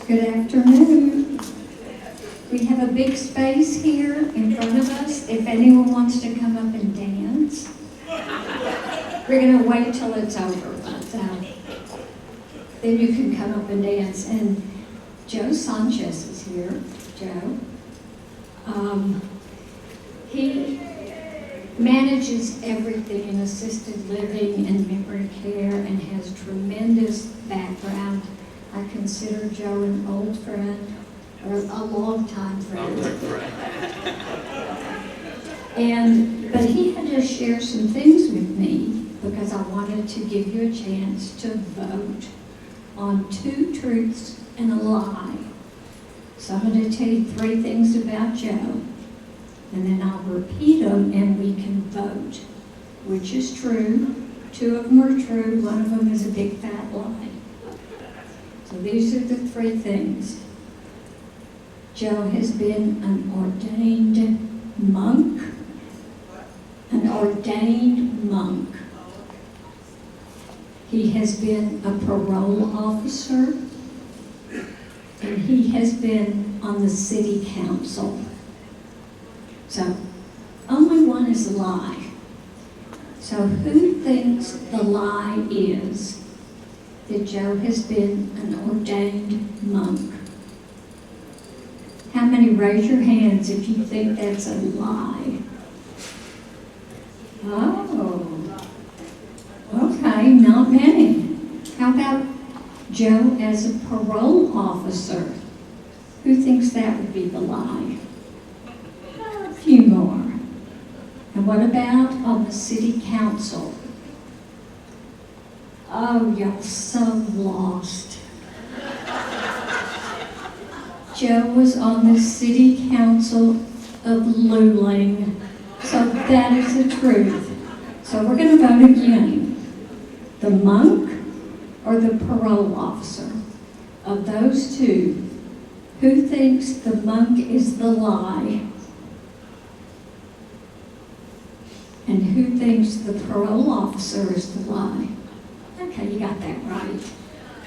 Good afternoon. We have a big space here in front of us. If anyone wants to come up and dance, we're going to wait till it's over, but then you can come up and dance. And Joe Sanchez is here. Joe. He manages everything in assisted living and memory care and has Tremendous background. I consider Joe an old friend, or a long-time friend. But he had to share some things with me because I wanted to give you a chance to vote on 2 truths and a lie. So I'm going to tell you 3 things about Joe, and then I'll repeat them and we can vote which is true. 2 of them are true, 1 of them is a big fat lie. So these are the 3 things. Joe has been an ordained monk. An ordained monk. He has been a parole officer, and he has been on the city council. So only 1 is a lie. So who thinks the lie is that Joe has been an ordained monk? How many? Raise your hands if you think that's a lie. Oh, okay, not many. How about Joe as a parole officer? Who thinks that would be the lie? A few more. And what about on the city council? Oh, y'all so lost. Joe was on the city council of Luling. So that is the truth. So we're going to vote again. The monk or the parole officer? Of those 2, who thinks the monk is the lie? And who thinks the parole officer is the lie? Okay, you got that right.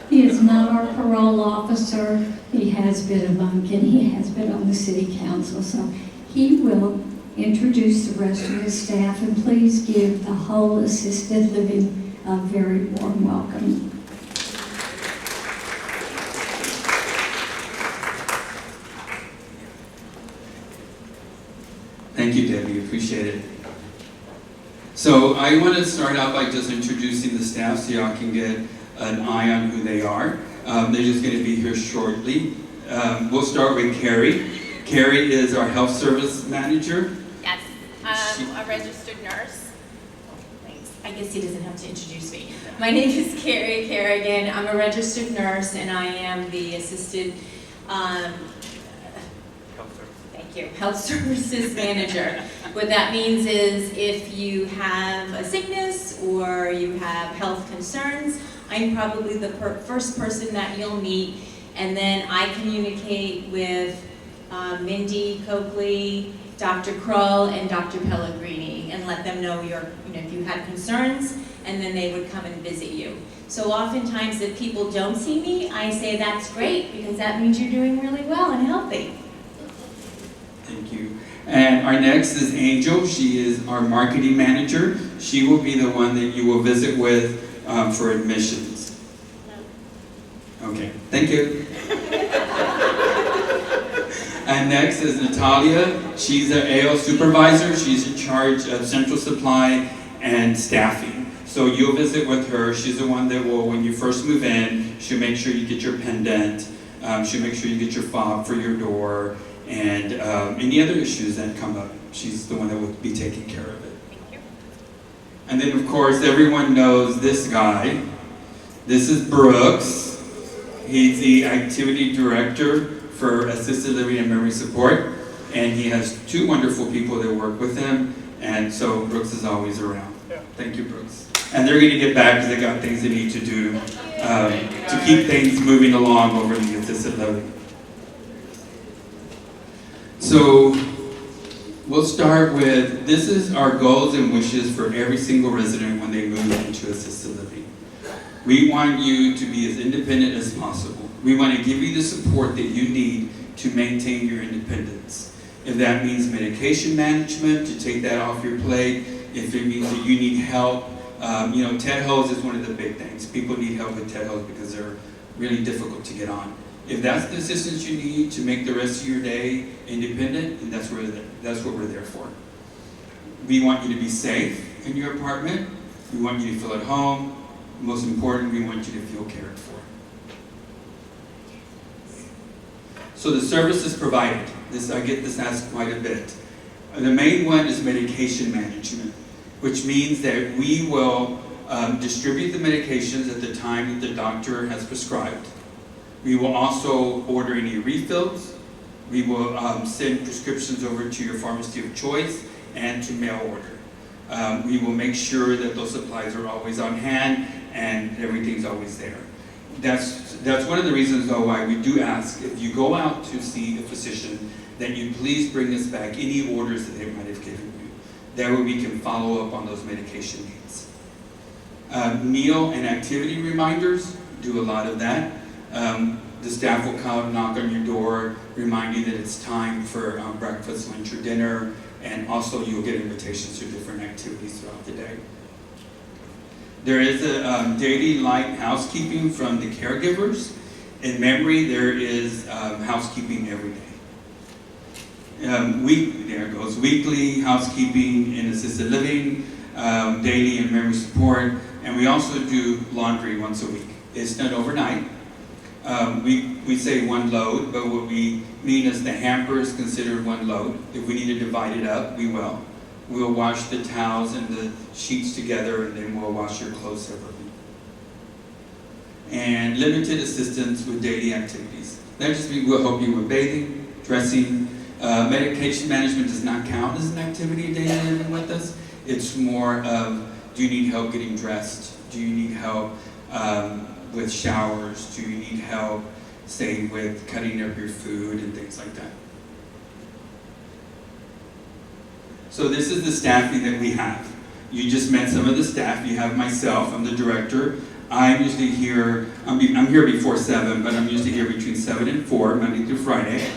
He is not our parole officer. He has been a monk and he has been on the city council. So he will introduce the rest of his staff, and please give the whole assisted living a very warm welcome. Thank you, Debbie. Appreciate it. So I want to start out by just introducing the staff so y'all can get an eye on who they are. They're just going to be here shortly. We'll start with Carrie. Carrie is our health service manager. Yes, a registered nurse. Thanks. I guess he doesn't have to introduce me. My name is Carrie Kerrigan. I'm a registered nurse and I am the assisted health services manager. What that means is if you have a sickness or you have health concerns, I'm probably the first person that you'll meet, and then I communicate with Mindy Coakley, Dr. Krull, and Dr. Pellegrini, and let them know if you had concerns, and then they would come and visit you. So oftentimes if people don't see me, I say that's great because that means you're doing really well and healthy. Thank you. And our next is Angel. She is our marketing manager. She will be the one that you will visit with for admissions. Okay, thank you. And next is Natalia. She's an AL supervisor. She's in charge of central supply and staffing. So you'll visit with her. She's the one that will, when you first move in, she'll make sure you get your pendant. She'll make sure you get your fob for your door. And any other issues that come up, she's the one that will be taking care of it. Thank you. And then, of course, everyone knows this guy. This is Brooks. He's the activity director for assisted living and memory support. And he has 2 wonderful people that work with him. And so Brooks is always around. Thank you, Brooks. And they're going to get back because they got things they need to do to keep things moving along over in the assisted living. So we'll start with, this is our goals and wishes for every single resident when they move into assisted living. We want you to be as independent as possible. We want to give you the support that you need to maintain your independence. If that means medication management, to take that off your plate, if it means that you need help, TED Hose is one of the big things. People need help with TED Hose because they're really difficult to get on. If that's the assistance you need to make the rest of your day independent, then that's what we're there for. We want you to be safe in your apartment. We want you to feel at home. Most important, we want you to feel cared for. So the services provided, I get this asked quite a bit. The main one is medication management, which means that we will distribute the medications at the time that the doctor has prescribed. We will also order any refills. We will send prescriptions over to your pharmacy of choice and to mail order. We will make sure that those supplies are always on hand and everything's always there. That's one of the reasons, though, why we do ask, if you go out to see a physician, that you please bring us back any orders that they might have given you. That way we can follow up on those medication needs. Meal and activity reminders, do a lot of that. The staff will come, knock on your door, remind you that it's time for breakfast, lunch, or dinner, and also you'll get invitations to different activities throughout the day. There is a daily light housekeeping from the caregivers. In memory, there is housekeeping every day. Weekly housekeeping in assisted living, daily and memory support, and we also do laundry once a week. It's done overnight. We say one load, but what we mean is the hamper is considered one load. If we need to divide it up, we will. We'll wash the towels and the sheets together, and then we'll wash your clothes separately. And limited assistance with daily activities. That just means we'll help you with bathing, dressing. Medication management does not count as an activity of daily living with us. It's more of, do you need help getting dressed? Do you need help with showers? Do you need help, say, with cutting up your food and things like that? So this is the staffing that we have. You just met some of the staff. You have myself, I'm the director. I'm usually here, I'm here before 7, but I'm usually here between 7 and 4, Monday through Friday.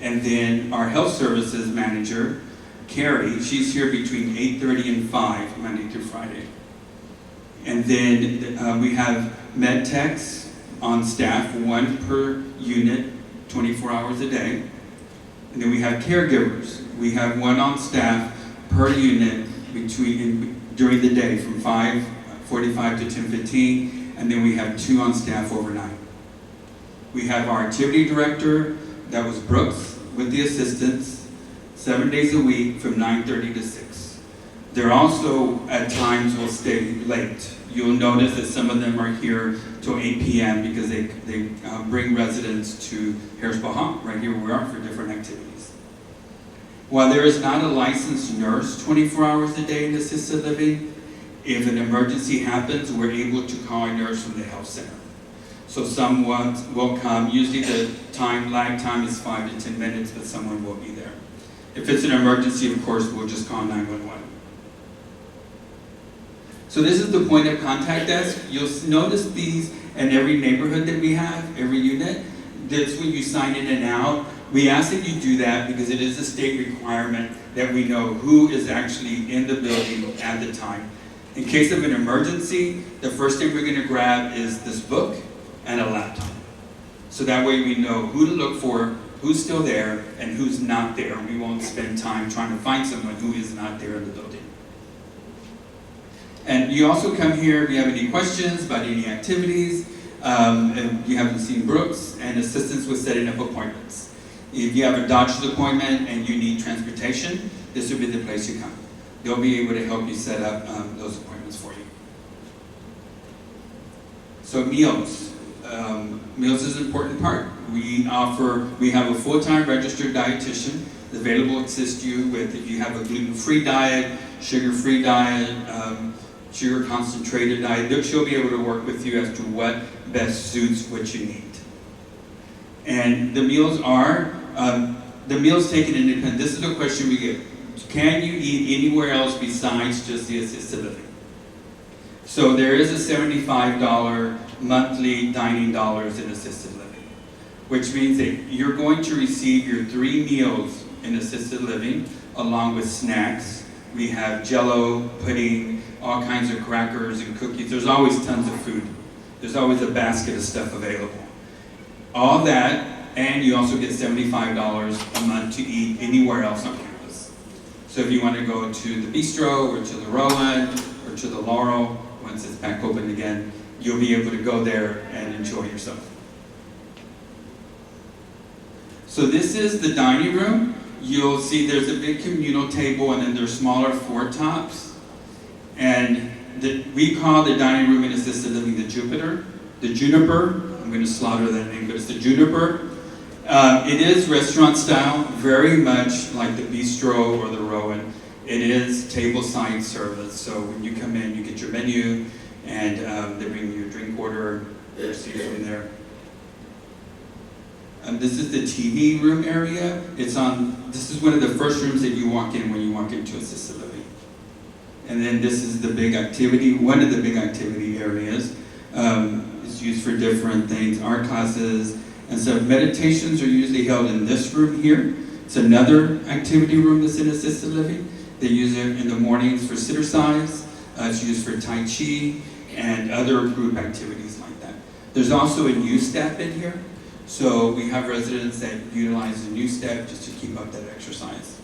And then our health services manager, Carrie, she's here between 8:30 and 5, Monday through Friday. And then we have med techs on staff, 1 per unit, 24 hours a day. And then we have caregivers. We have 1 on staff per unit during the day from 5:45 to 10:15, and then we have 2 on staff overnight. We have our activity director, that was Brooks, with the assistants, 7 days a week from 9:30 to 6. They're also, at times, will stay late. You'll notice that some of them are here till 8 p.m. because they bring residents to Harrisville, right here where we are, for different activities. While there is not a licensed nurse 24 hours a day in assisted living, if an emergency happens, we're able to call a nurse from the health center. So someone will come. Usually the lag time is 5 to 10 minutes, but someone will be there. If it's an emergency, of course, we'll just call 911. So this is the point of contact desk. You'll notice these in every neighborhood that we have, every unit. That's when you sign in and out. We ask that you do that because it is a state requirement that we know who is actually in the building at the time. In case of an emergency, the first thing we're going to grab is this book and a laptop. So that way we know who to look for, who's still there, and who's not there. We won't spend time trying to find someone who is not there in the building. And you also come here if you have any questions about any activities, if you haven't seen Brooks, and assistance with setting up appointments. If you have a doctor's appointment and you need transportation, this would be the place you come. They'll be able to help you set up those appointments for you. So meals. Meals is an important part. We have a full-time registered dietitian available to assist you with if you have a gluten-free diet, sugar-free diet, sugar concentrated diet. She'll be able to work with you as to what best suits what you need. And the meals are, the meals taken independent. This is a question we get. Can you eat anywhere else besides just the assisted living? So there is a $75 monthly dining dollars in assisted living. which means that you're going to receive your 3 meals in assisted living along with snacks. We have Jell-O, pudding, all kinds of crackers and cookies. There's always tons of food. There's always a basket of stuff available. All that, and you also get $75 a month to eat anywhere else on campus. So if you want to go to the Bistro or to the Rowan or to the Laurel, once it's back open again, you'll be able to go there and enjoy yourself. So this is the dining room. You'll see there's a big communal table and then there's smaller 4-tops. And we call the dining room in assisted living the Juniper. I'm going to slaughter that name, but it's the Juniper. It is restaurant style, very much like the Bistro or the Rowan. It is table-side service, so when you come in, you get your menu, and they bring you your drink order. There's usually there. This is the TV room area. This is one of the first rooms that you walk in when you walk into assisted living. And then this is the big activity, one of the big activity areas. It's used for different things, art classes, and so meditations are usually held in this room here. It's another activity room that's in assisted living. They use it in the mornings for sit-size. It's used for Tai Chi and other group activities like that. There's also a new step in here. So we have residents that utilize the new step just to keep up that exercise.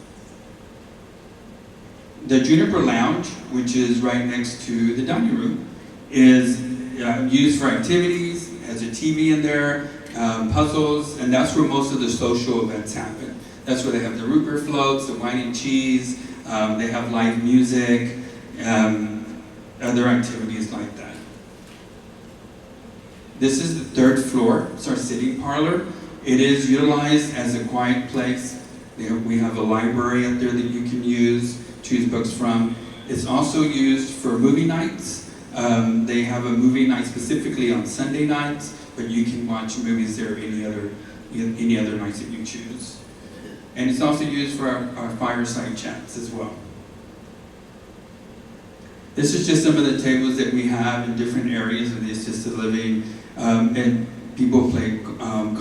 The Juniper Lounge, which is right next to the dining room, is used for activities, has a TV in there, puzzles, and that's where most of the social events happen. That's where they have the root beer floats, the wine and cheese, they have live music, other activities like that. This is the 3rd floor. It's our sitting parlor. It is utilized as a quiet place. We have a library up there that you can choose books from. It's also used for movie nights. They have a movie night specifically on Sunday nights, but you can watch movies there any other nights that you choose. And it's also used for our fireside chats as well. This is just some of the tables that we have in different areas of the assisted living. And people play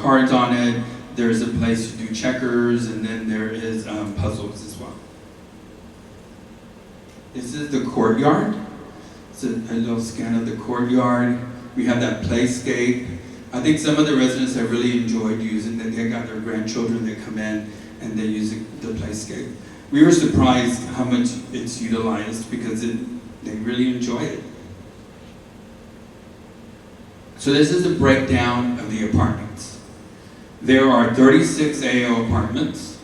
cards on it. There's a place to do checkers, and then there is puzzles as well. This is the courtyard. It's a little scan of the courtyard. We have that playscape. I think some of the residents have really enjoyed using it. They got their grandchildren that come in and they use the playscape. We were surprised how much it's utilized because they really enjoy it. So this is a breakdown of the apartments. There are 36 AO apartments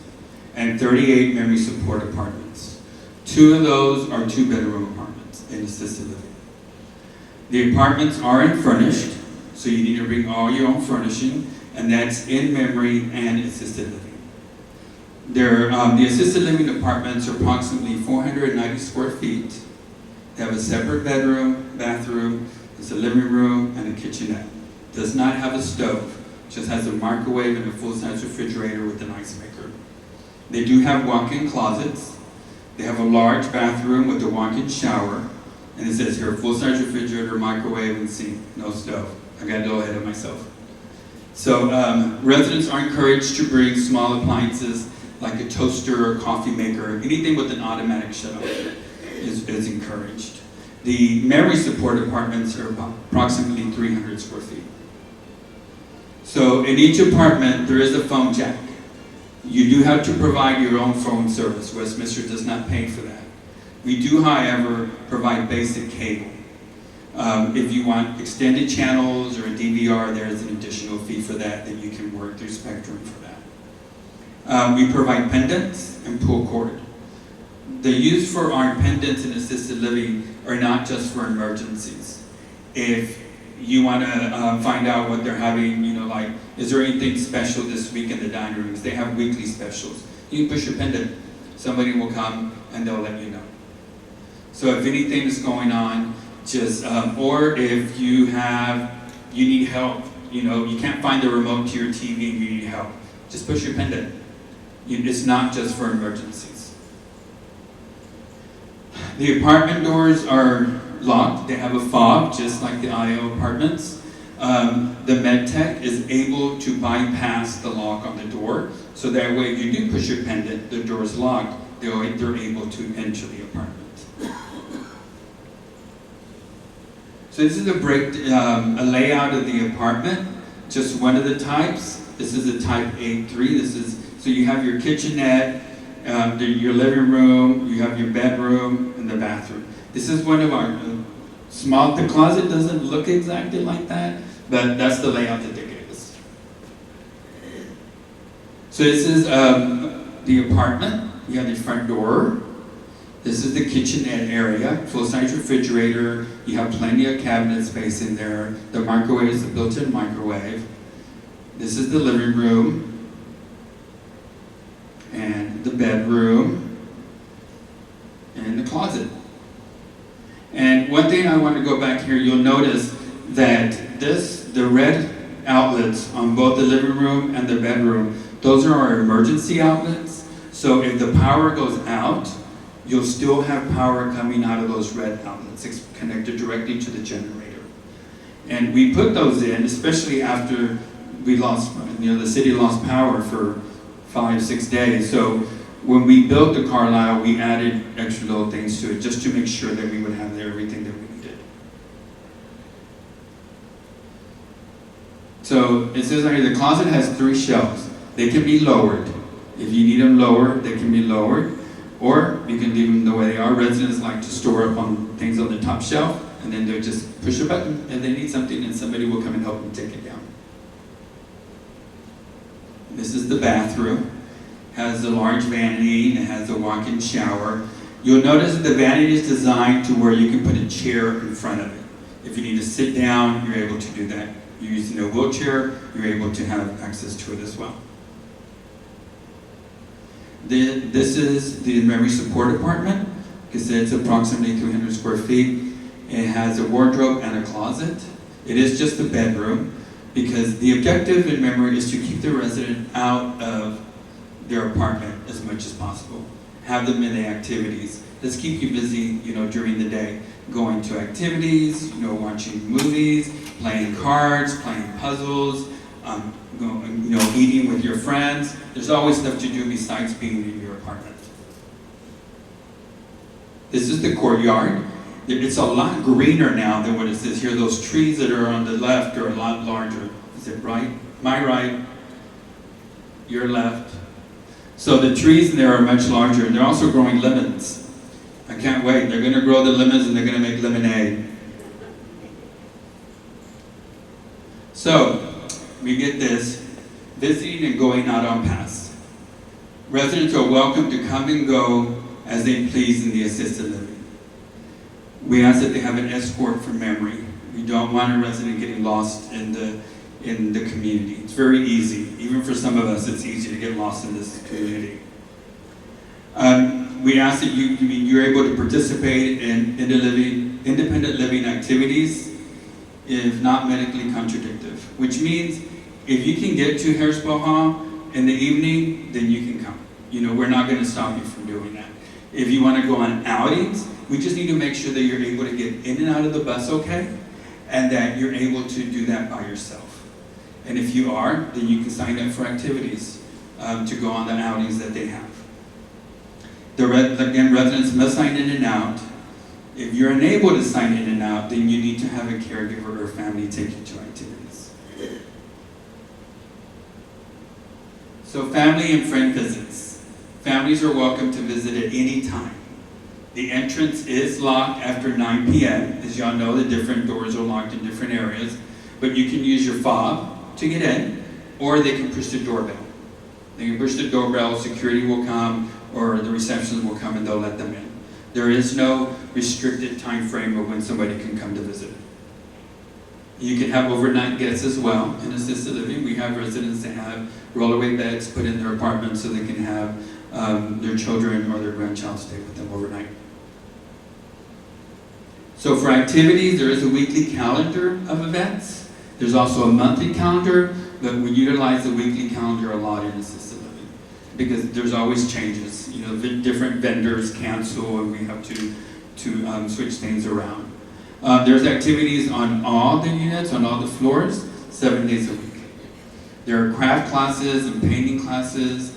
and 38 memory support apartments. 2 of those are 2-bedroom apartments in assisted living. The apartments are unfurnished, so you need to bring all your own furnishing, and that's in memory and assisted living. The assisted living apartments are approximately 490 square feet. They have a separate bedroom, bathroom, it's a living room, and a kitchenette. Does not have a stove, just has a microwave and a full-size refrigerator with an ice maker. They do have walk-in closets. They have a large bathroom with a walk-in shower, and it says here, full-size refrigerator, microwave, and sink, no stove. I got a little ahead of myself. So residents are encouraged to bring small appliances like a toaster or coffee maker, anything with an automatic shut-off is encouraged. The memory support apartments are approximately 300 square feet. So in each apartment, there is a phone jack. You do have to provide your own phone service. Westminster does not pay for that. We do, however, provide basic cable. If you want extended channels or a DVR, there is an additional fee for that you can work through Spectrum for that. We provide pendants and pull cord. The use for our pendants in assisted living are not just for emergencies. If you want to find out what they're having, like, is there anything special this week in the dining rooms? They have weekly specials. You can push your pendant. Somebody will come and they'll let you know. So if anything is going on, just, or if you need help, you can't find the remote to your TV and you need help, just push your pendant. It's not just for emergencies. The apartment doors are locked. They have a fob, just like the IO apartments. the med tech is able to bypass the lock on the door, so that way if you do push your pendant, the door is locked, they're able to enter the apartment. So this is a layout of the apartment, just one of the types. This is a type A3. So you have your kitchenette, your living room, you have your bedroom, and the bathroom. This is one of our the closet doesn't look exactly like that, but that's the layout that they gave us. So this is the apartment. You have the front door. This is the kitchenette area, full-size refrigerator. You have plenty of cabinet space in there. The microwave is a built-in microwave. This is the living room and the bedroom and the closet. And one thing I want to go back here, you'll notice that the red outlets on both the living room and the bedroom, those are our emergency outlets. So if the power goes out, you'll still have power coming out of those red outlets. It's connected directly to the generator. And we put those in, especially after we lost, the city lost power for 5-6 days. So when we built the Carlisle, we added extra little things to it just to make sure that we would have everything that we needed. So it says right here, the closet has 3 shelves. They can be lowered. If you need them lower, they can be lowered. Or you can leave them the way they are. Residents like to store up on things on the top shelf, and then they'll just push a button and they need something and somebody will come and help them take it down. This is the bathroom. Has a large vanity and it has a walk-in shower. You'll notice that the vanity is designed to where you can put a chair in front of it. If you need to sit down, you're able to do that. You're using a wheelchair, you're able to have access to it as well. This is the memory support apartment. Because it's approximately 300 square feet. It has a wardrobe and a closet. It is just a bedroom because the objective in memory is to keep the resident out of their apartment as much as possible. Have them in the activities. Let's keep you busy, during the day. Going to activities, watching movies, playing cards, playing puzzles, eating with your friends. There's always stuff to do besides being in your apartment. This is the courtyard. It's a lot greener now than what it says here. Those trees that are on the left are a lot larger. Is it right? My right, your left. So the trees in there are much larger, and they're also growing lemons. I can't wait. They're going to grow the lemons, and they're going to make lemonade. So, we get this, visiting and going out on pass. Residents are welcome to come and go as they please in the assisted living. We ask that they have an escort for memory. We don't want a resident getting lost in the community. It's very easy. Even for some of us, it's easy to get lost in this community. We ask that you're able to participate in independent living activities, if not medically contradictive, which means if you can get to Harrisburg Hall in the evening, then you can come. We're not going to stop you from doing that. If you want to go on outings, we just need to make sure that you're able to get in and out of the bus okay, and that you're able to do that by yourself. And if you are, then you can sign up for activities to go on the outings that they have. Again, residents must sign in and out. If you're unable to sign in and out, then you need to have a caregiver or family take you to activities. So family and friend visits. Families are welcome to visit at any time. The entrance is locked after 9 p.m. As y'all know, the different doors are locked in different areas. But you can use your fob to get in, or they can push the doorbell. They can push the doorbell, security will come, or the receptionist will come and they'll let them in. There is no restricted time frame of when somebody can come to visit. You can have overnight guests as well in assisted living. We have residents that have rollaway beds put in their apartments so they can have their children or their grandchild stay with them overnight. So for activities, there is a weekly calendar of events. There's also a monthly calendar, but we utilize the weekly calendar a lot in assisted living because there's always changes. Different vendors cancel and we have to switch things around. There's activities on all the units, on all the floors, 7 days a week. There are craft classes and painting classes.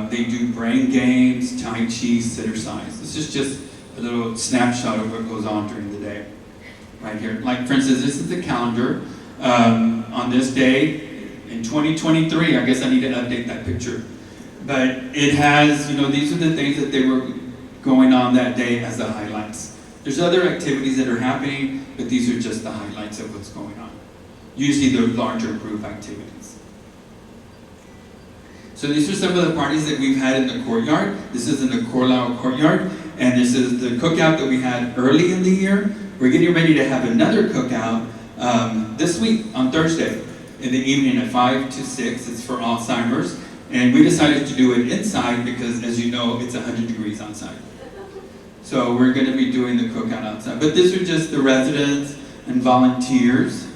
They do brain games, Tai Chi, sit-exercise. This is just a little snapshot of what goes on during the day, right here. Like, for instance, this is the calendar. On this day, in 2023, I guess I need to update that picture. But it has, these are the things that they were going on that day as the highlights. There's other activities that are happening, but these are just the highlights of what's going on. Usually the larger group activities. So these are some of the parties that we've had in the courtyard. This is in the Corlau courtyard, and this is the cookout that we had early in the year. We're getting ready to have another cookout this week on Thursday in the evening at 5 to 6. It's for Alzheimer's. And we decided to do it inside because, as you know, it's 100 degrees outside. So we're going to be doing the cookout outside. But these are just the residents and volunteers.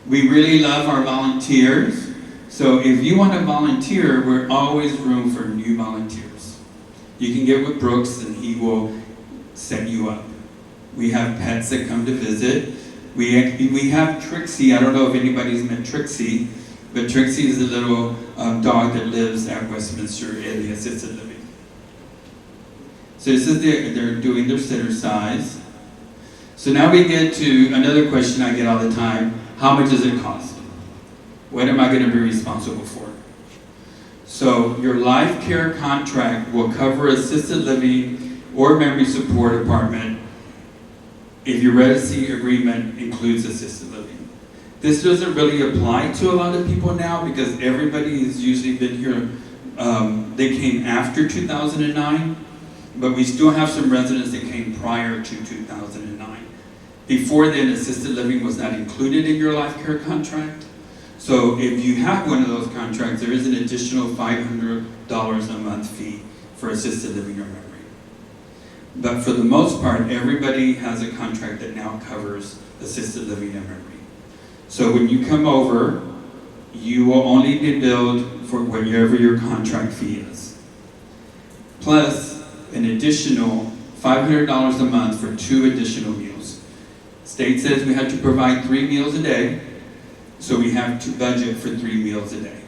We really love our volunteers. So if you want to volunteer, we're always room for new volunteers. You can get with Brooks and he will set you up. We have pets that come to visit. We have Trixie. I don't know if anybody's met Trixie, but Trixie is a little dog that lives at Westminster in the assisted living. So this is they're doing their sit-exercise. So now we get to another question I get all the time. How much does it cost? What am I going to be responsible for? So your life care contract will cover assisted living or memory support apartment if your residency agreement includes assisted living. This doesn't really apply to a lot of people now because everybody has usually been here. They came after 2009, but we still have some residents that came prior to 2009. Before then, assisted living was not included in your life care contract. So if you have one of those contracts, there is an additional $500 a month fee for assisted living or memory. But for the most part, everybody has a contract that now covers assisted living and memory. So when you come over, you will only be billed for whatever your contract fee is. Plus an additional $500 a month for 2 additional meals. State says we have to provide 3 meals a day, so we have to budget for 3 meals a day.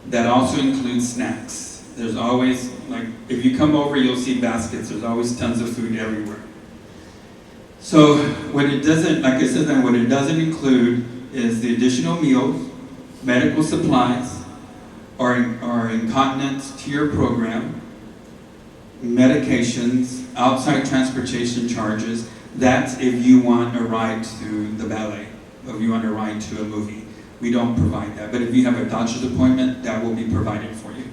That also includes snacks. There's always, like, if you come over, you'll see baskets. There's always tons of food everywhere. So what it doesn't, like I said, what it doesn't include is the additional meals, medical supplies, or incontinence tier program, medications, outside transportation charges. That's if you want a ride to the ballet, or if you want a ride to a movie. We don't provide that. But if you have a doctor's appointment, that will be provided for you.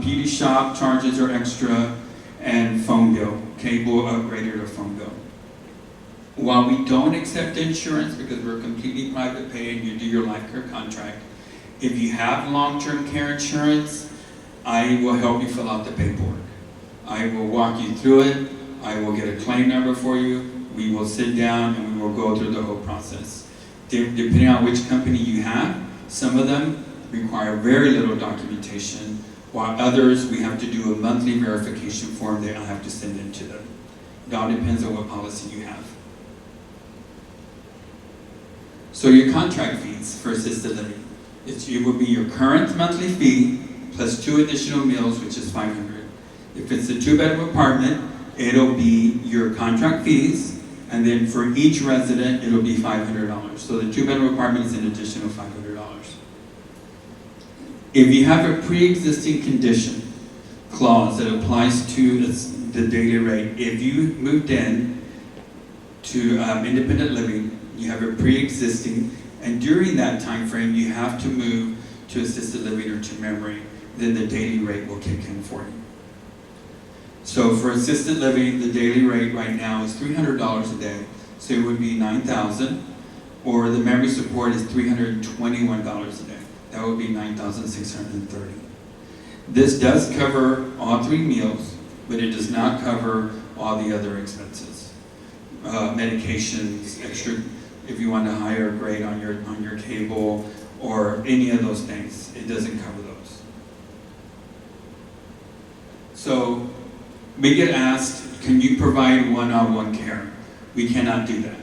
Beauty shop charges are extra, and phone bill, cable upgraded or phone bill. While we don't accept insurance because we're completely private pay and you do your life care contract, if you have long-term care insurance, I will help you fill out the paperwork. I will walk you through it. I will get a claim number for you. We will sit down and we will go through the whole process. Depending on which company you have, some of them require very little documentation, while others, we have to do a monthly verification form that I have to send in to them. It all depends on what policy you have. So your contract fees for assisted living, it will be your current monthly fee plus 2 additional meals, which is $500. If it's a 2-bedroom apartment, it'll be your contract fees, and then for each resident, it'll be $500. So the 2-bedroom apartment is an additional $500. If you have a pre-existing condition clause that applies to the daily rate, if you moved in to independent living, you have a pre-existing, and during that time frame, you have to move to assisted living or to memory, then the daily rate will kick in for you. So for assisted living, the daily rate right now is $300 a day, so it would be $9,000, or the memory support is $321 a day. That would be $9,630. This does cover all 3 meals, but it does not cover all the other expenses. Medications, extra, if you want a higher grade on your cable, or any of those things, it doesn't cover those. So we get asked, can you provide one-on-one care? We cannot do that.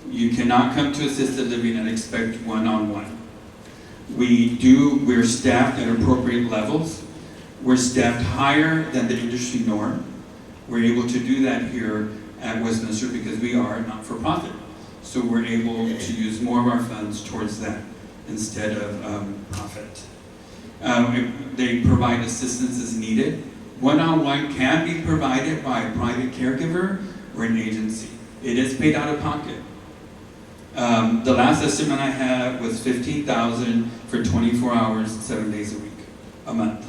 You cannot come to assisted living and expect one-on-one. We're staffed at appropriate levels. We're staffed higher than the industry norm. We're able to do that here at Westminster because we are not-for-profit. So we're able to use more of our funds towards that instead of profit. They provide assistance as needed. One-on-one can be provided by a private caregiver or an agency. It is paid out of pocket. The last estimate I had was $15,000 for 24 hours, 7 days a week, a month.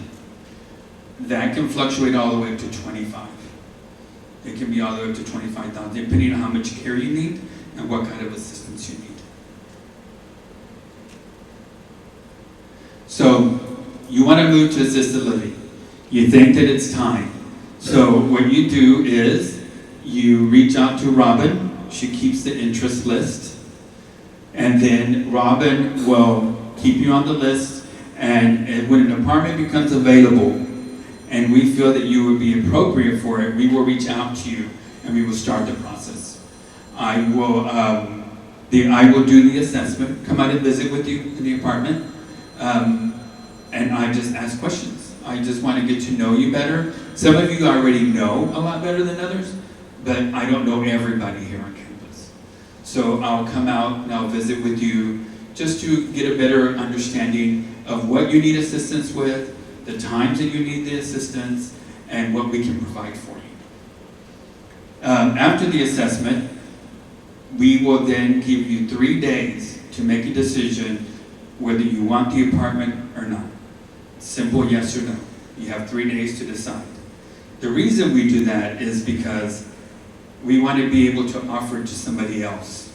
That can fluctuate all the way up to 25. It can be all the way up to 25,000, depending on how much care you need and what kind of assistance you need. So, you want to move to assisted living. You think that it's time. So what you do is you reach out to Robin. She keeps the interest list. And then Robin will keep you on the list. And when an apartment becomes available and we feel that you would be appropriate for it, we will reach out to you and we will start the process. I will do the assessment, come out and visit with you in the apartment. And I just ask questions. I just want to get to know you better. Some of you already know a lot better than others, but I don't know everybody here on campus. So I'll come out and I'll visit with you just to get a better understanding of what you need assistance with, the times that you need the assistance, and what we can provide for you. After the assessment, we will then give you 3 days to make a decision whether you want the apartment or not. Simple yes or no. You have 3 days to decide. The reason we do that is because we want to be able to offer it to somebody else.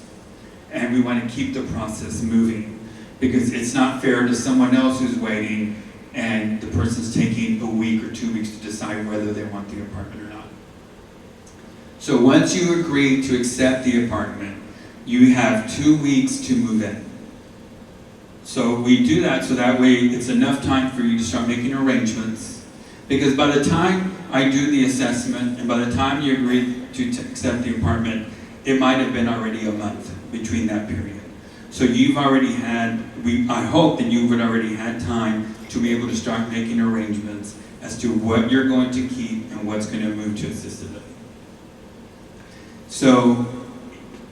And we want to keep the process moving. Because it's not fair to someone else who's waiting and the person's taking a week or 2 weeks to decide whether they want the apartment or not. So once you agree to accept the apartment, you have 2 weeks to move in. So we do that so that way it's enough time for you to start making arrangements. Because by the time I do the assessment and by the time you agree to accept the apartment, it might have been already a month between that period. So you've already had, I hope that you've already had time to be able to start making arrangements as to what you're going to keep and what's going to move to assisted living. So,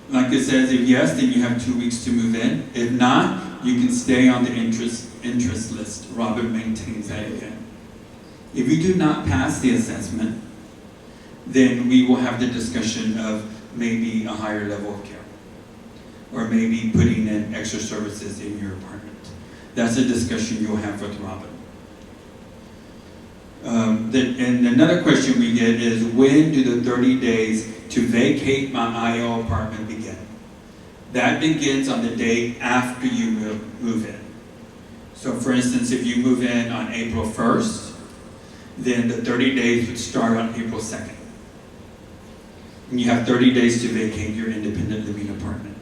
like it says, if yes, then you have 2 weeks to move in. If not, you can stay on the interest list. Robin maintains that again. If you do not pass the assessment, then we will have the discussion of maybe a higher level of care. Or maybe putting in extra services in your apartment. That's a discussion you'll have with Robin. And another question we get is, when do the 30 days to vacate my IO apartment begin? That begins on the day after you move in. So for instance, if you move in on April 1st, then the 30 days would start on April 2nd. And you have 30 days to vacate your independent living apartment.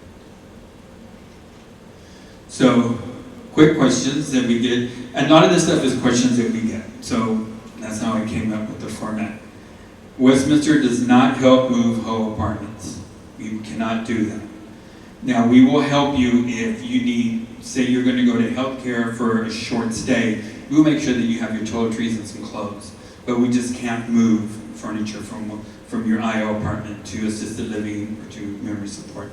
So, quick questions that we get. And a lot of this stuff is questions that we get. So, that's how I came up with the format. Westminster does not help move whole apartments. We cannot do that. Now, we will help you if you need, say you're going to go to healthcare for a short stay. We'll make sure that you have your toiletries and some clothes. But we just can't move furniture from your IO apartment to assisted living or to memory support.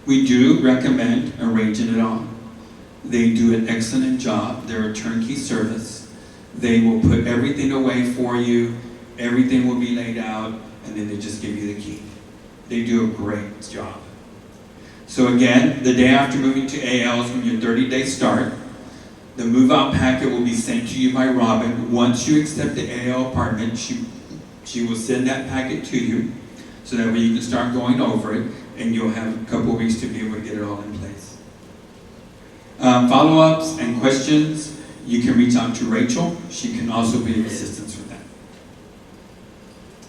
We do recommend arranging it all. They do an excellent job. They're a turnkey service. They will put everything away for you. Everything will be laid out, and then they just give you the key. They do a great job. So again, the day after moving to AL is when your 30-day start. The move-out packet will be sent to you by Robin. Once you accept the AL apartment, she will send that packet to you, so that way you can start going over it, and you'll have a couple of weeks to be able to get it all in place. Follow-ups and questions, you can reach out to Rachel. She can also be of assistance with that.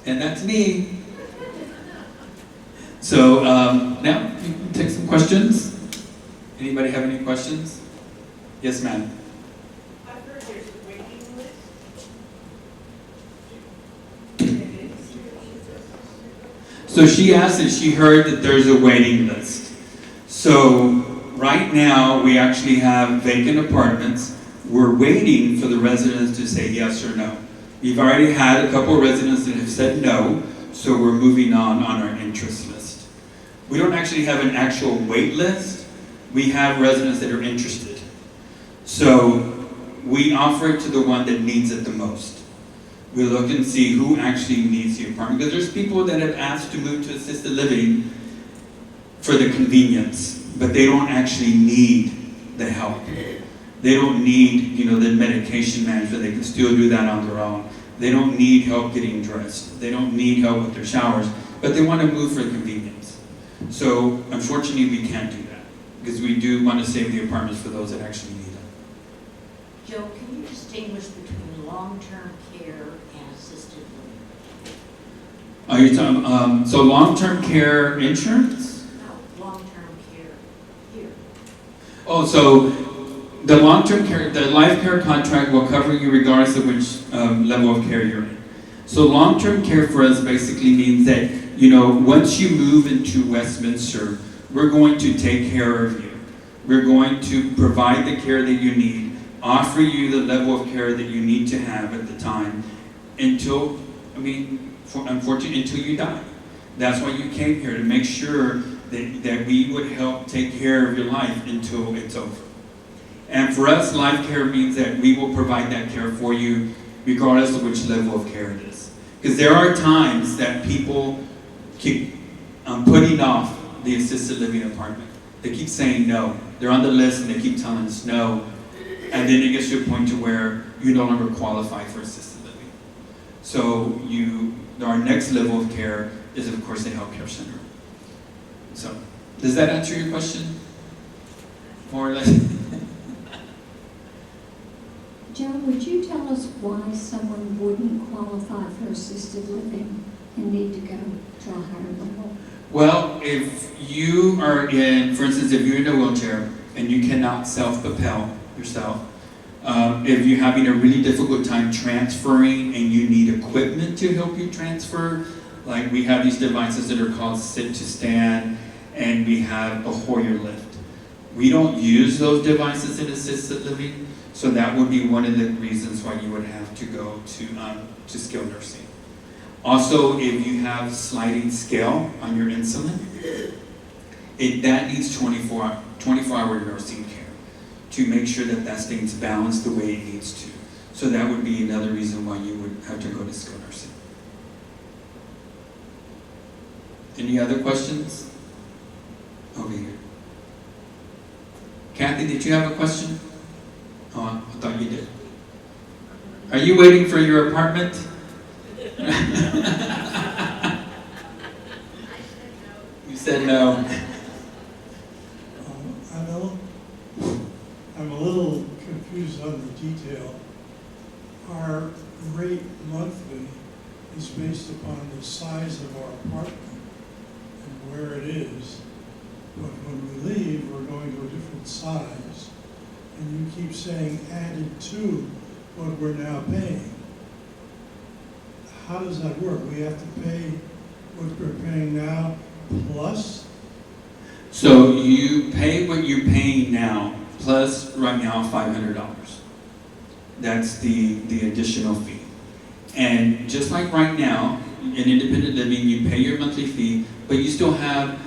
And that's me. So now you can take some questions. Anybody have any questions? Yes, ma'am. I've heard there's a waiting list. So she asked if she heard that there's a waiting list. So right now, we actually have vacant apartments. We're waiting for the residents to say yes or no. We've already had a couple of residents that have said no, so we're moving on our interest list. We don't actually have an actual wait list. We have residents that are interested. So we offer it to the one that needs it the most. We look and see who actually needs the apartment. Because there's people that have asked to move to assisted living for the convenience, but they don't actually need the help. They don't need, the medication management. They can still do that on their own. They don't need help getting dressed. They don't need help with their showers, but they want to move for convenience. So unfortunately, we can't do that because we do want to save the apartments for those that actually need them. Joe, can you distinguish between long-term care and assisted living? Are you talking, so long-term care insurance? No, long-term care here. Oh, so the long-term care, the life care contract will cover you regardless of which level of care you're in. So long-term care for us basically means that, once you move into Westminster, we're going to take care of you. We're going to provide the care that you need, offer you the level of care that you need to have at the time until, unfortunately, until you die. That's why you came here, to make sure that we would help take care of your life until it's over. And for us, life care means that we will provide that care for you regardless of which level of care it is. Because there are times that people keep putting off the assisted living apartment. They keep saying no. They're on the list and they keep telling us no. And then it gets to a point to where you no longer qualify for assisted living. So our next level of care is, of course, the healthcare center. So, does that answer your question? More or less? Joe, would you tell us why someone wouldn't qualify for assisted living and need to go to a higher level? Well, if you are for instance, if you're in a wheelchair and you cannot self-propel yourself, if you're having a really difficult time transferring and you need equipment to help you transfer, like we have these devices that are called sit to stand, and we have a Hoyer lift. We don't use those devices in assisted living, so that would be one of the reasons why you would have to go to skilled nursing. Also, if you have sliding scale on your insulin, that needs 24-hour nursing care to make sure that stays balanced the way it needs to. So that would be another reason why you would have to go to skilled nursing. Any other questions? Over here. Kathy, did you have a question? Oh, I thought you did. Are you waiting for your apartment? You said no. I'm a little confused on the detail. Our rate monthly is based upon the size of our apartment and where it is. But when we leave, we're going to a different size. And you keep saying added to what we're now paying. How does that work? We have to pay what we're paying now plus? So you pay what you're paying now, plus right now $500. That's the additional fee. And just like right now, in independent living, you pay your monthly fee, but you still have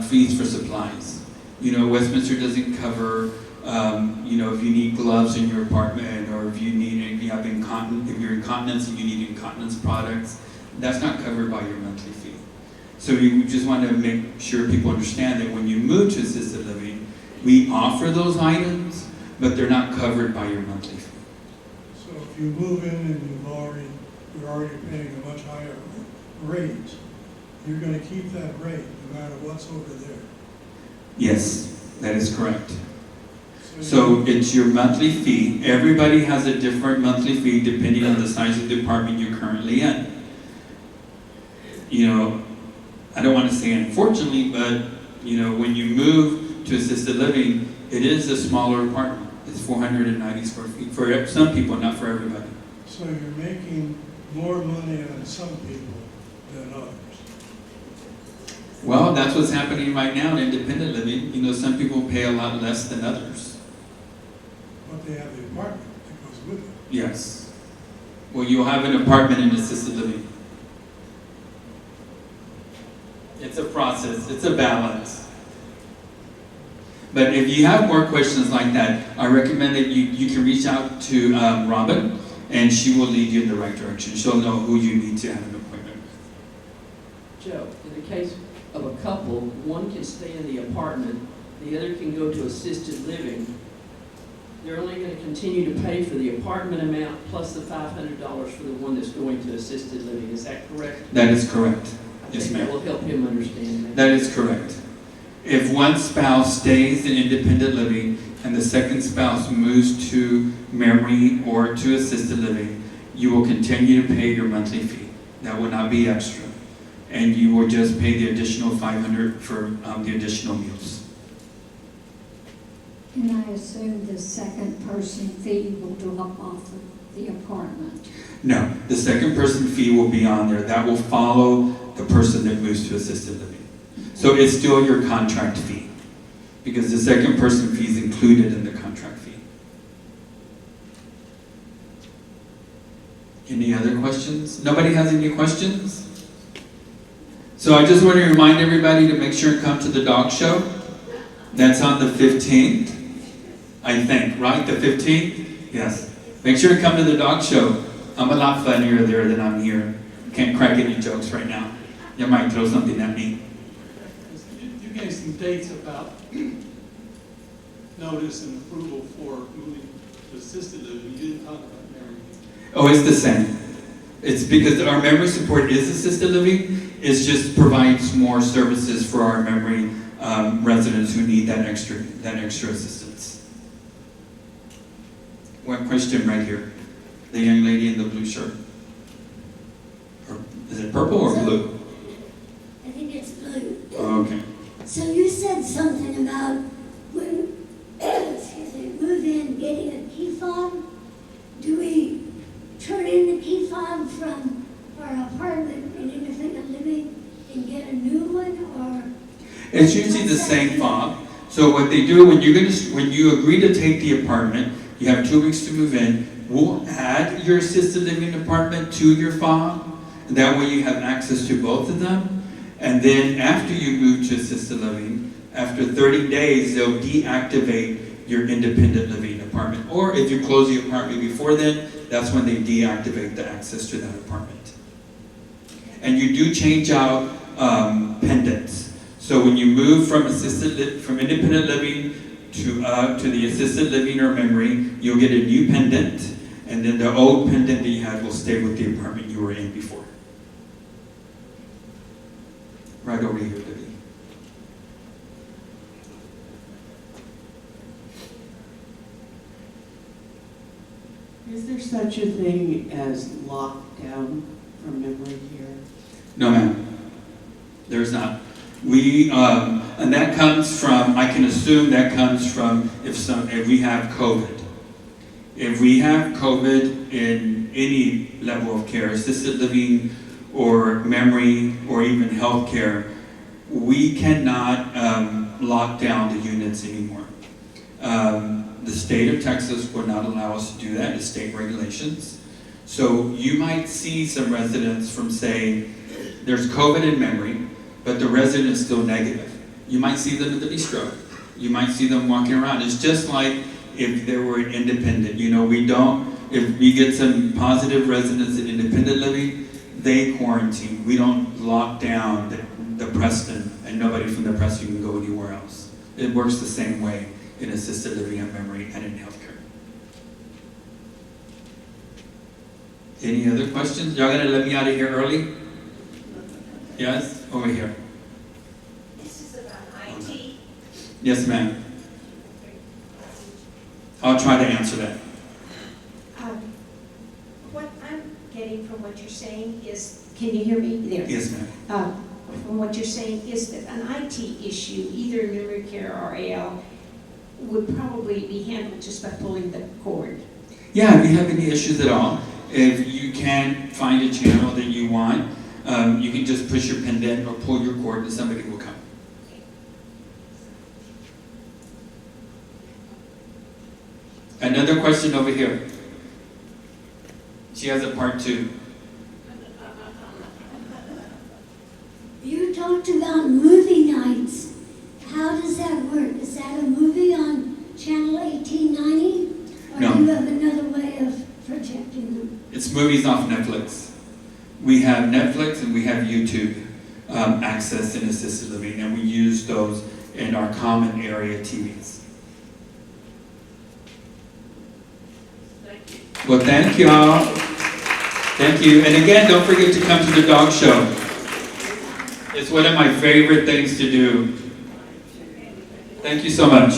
fees for supplies. Westminster doesn't cover, if you need gloves in your apartment, or if you're incontinence and you need incontinence products, that's not covered by your monthly fee. So we just want to make sure people understand that when you move to assisted living, we offer those items, but they're not covered by your monthly fee. So if you move in and you're already paying a much higher rate, you're going to keep that rate no matter what's over there. Yes, that is correct. So it's your monthly fee. Everybody has a different monthly fee depending on the size of the apartment you're currently in. I don't want to say unfortunately, but when you move to assisted living, it is a smaller apartment. It's 490 square feet for some people, not for everybody. So you're making more money on some people than others. Well, that's what's happening right now in independent living. You know, some people pay a lot less than others. But they have the apartment that goes with it. Yes. Well, you'll have an apartment in assisted living. It's a process. It's a balance. But if you have more questions like that, I recommend that you can reach out to Robin, and she will lead you in the right direction. She'll know who you need to have an appointment with. Joe, in the case of a couple, one can stay in the apartment, the other can go to assisted living. They're only going to continue to pay for the apartment amount plus the $500 for the one that's going to assisted living. Is that correct? That is correct. I Yes, think ma'am. that will help him understand that. That is correct. If one spouse stays in independent living and the second spouse moves to memory or to assisted living, you will continue to pay your monthly fee. That will not be extra. And you will just pay the additional $500 for the additional meals. And I assume the second person fee will drop off of the apartment. No, the second person fee will be on there. That will follow the person that moves to assisted living. So it's still your contract fee, because the second person fee is included in the contract fee. Any other questions? Nobody has any questions? So I just want to remind everybody to make sure and come to the dog show. That's on the 15th, I think, right? The 15th? Yes. Make sure to come to the dog show. I'm a lot funnier there than I'm here. Can't crack any jokes right now. You might throw something at me. You gave some dates about notice and approval for moving to assisted living. You didn't talk about memory. Oh, it's the same. It's because our memory support is assisted living. It just provides more services for our memory residents who need that extra assistance. One question right here. The young lady in the blue shirt. Or, is it purple or blue? I think it's blue. Oh, okay. So you said something about when, excuse me, move in, getting a key fob. Do we turn in the key fob from our apartment in independent living and get a new one, or? It's usually the same fob. So what they do when you agree to take the apartment, you have 2 weeks to move in. We'll add your assisted living apartment to your fob. And that way you have access to both of them. And then after you move to assisted living, after 30 days, they'll deactivate your independent living apartment. Or if you close the apartment before then, that's when they deactivate the access to that apartment. And you do change out pendants. So when you move from independent living to the assisted living or memory, you'll get a new pendant, and then the old pendant that you had will stay with the apartment you were in before. Right over here, Debbie. Is there such a thing as lockdown from memory here? No, ma'am. There's not. And that comes from, I can assume that comes from if we have COVID. If we have COVID in any level of care, assisted living or memory or even healthcare, we cannot lock down the units anymore. The state of Texas will not allow us to do that. It's state regulations. So you might see some residents from saying, there's COVID in memory, but the resident is still negative. You might see them at the bistro. You might see them walking around. It's just like if they were independent. If we get some positive residents in independent living, they quarantine. We don't lock down the Preston, and nobody from the Preston can go anywhere else. It works the same way in assisted living and memory and in healthcare. Any other questions? Y'all gonna let me out of here early? Yes? Over here. This is about IT. Yes, ma'am. I'll try to answer that. What I'm getting from what you're saying is, can you hear me? There. Yes, ma'am. From what you're saying is that an IT issue, either memory care or AL, would probably be handled just by pulling the cord. Yeah, if you have any issues at all, if you can't find a channel that you want, you can just push your pendant or pull your cord and somebody will come. Another question over here. She has a part 2. You talked about movie nights. How does that work? Is that a movie on channel 1890? Or No. do you have another way of projecting them? It's movies off Netflix. We have Netflix and we have YouTube access in assisted living, and we use those in our common area TVs. Well, thank y'all. Thank you. And again, don't forget to come to the dog show. It's one of my favorite things to do. Thank you so much.